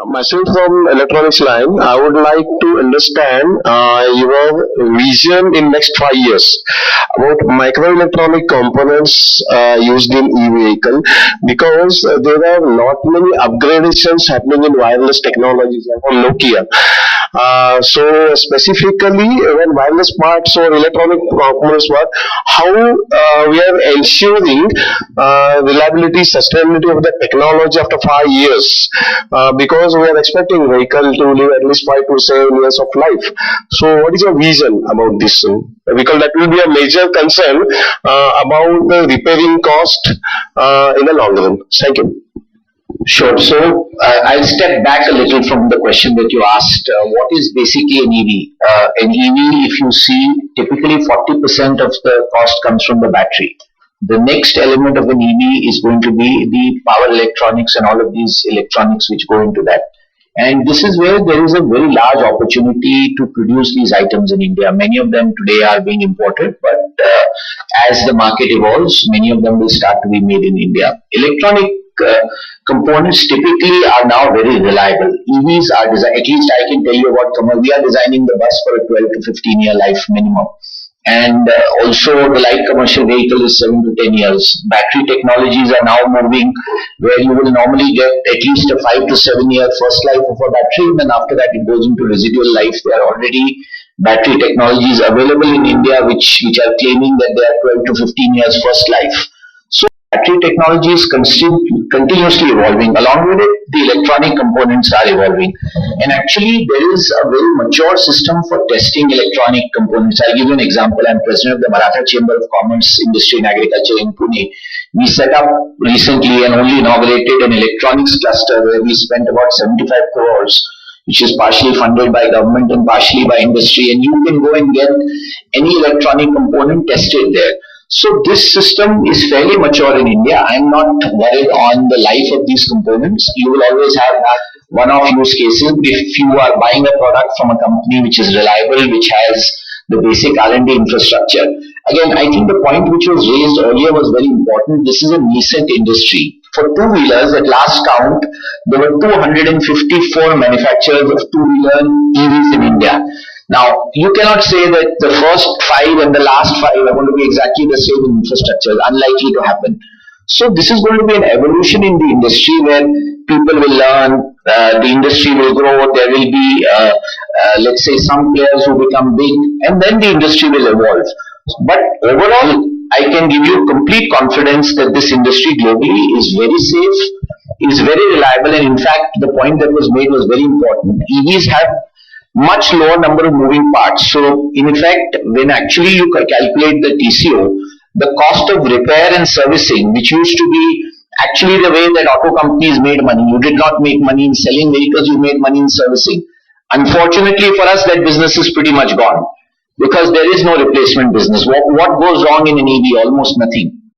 Myself from electronics line, I would like to understand your vision in next 5 years about microelectronic components used in e-vehicle because there are not many upgradations happening in wireless technologies like on Nokia. So specifically when wireless parts or electronic components work, how we are ensuring reliability, sustainability of the technology after 5 years, because we are expecting vehicle to live at least 5 to 7 years of life. So what is your vision about this? Because that will be a major concern about the repairing cost in the long run. Thank you. Sure. So I'll step back a little from the question that you asked. What is basically an EV? An EV, if you see, typically 40% of the cost comes from the battery. The next element of an EV is going to be the power electronics and all of these electronics which go into that. And this is where there is a very large opportunity to produce these items in India. Many of them today are being imported, but as the market evolves, many of them will start to be made in India. Electronic uh, components typically are now very reliable. EVs are designed, at least I can tell you about we are designing the bus for a 12 to 15 year life minimum. And also the light commercial vehicle is 7 to 10 years. Battery technologies are now moving where you will normally get at least a 5 to 7 year first life of a battery, and then after that it goes into residual life. There are already battery technologies available in India which are claiming that they are 12 to 15 years first life. So battery technology is continuously evolving. Along with it, the electronic components are evolving. And actually, there is a very mature system for testing electronic components. I'll give you an example. I'm president of the Maratha Chamber of Commerce, Industry and Agriculture in Pune. We set up recently and only inaugurated an electronics cluster where we spent about 75 crores, which is partially funded by government and partially by industry. And you can go and get any electronic component tested there. So this system is fairly mature in India. I'm not worried on the life of these components. You will always have one-off use cases. If you are buying a product from a company which is reliable, which has the basic R&D infrastructure. Again, I think the point which was raised earlier was very important. This is a nascent industry. For two-wheelers, at last count, there were 254 manufacturers of two-wheeler EVs in India. Now, you cannot say that the first five and the last five are going to be exactly the same in infrastructure. Unlikely to happen. So this is going to be an evolution in the industry where people will learn, the industry will grow, there will be, let's say, some players who become big, and then the industry will evolve. But overall, I can give you complete confidence that this industry globally is very safe, is very reliable, and in fact, the point that was made was very important. EVs have much lower number of moving parts. So, in effect, when actually you calculate the TCO, the cost of repair and servicing, which used to be actually the way that auto companies made money. You did not make money in selling vehicles, you made money in servicing. Unfortunately for us, that business is pretty much gone because there is no replacement business. What goes wrong in an EV? Almost nothing.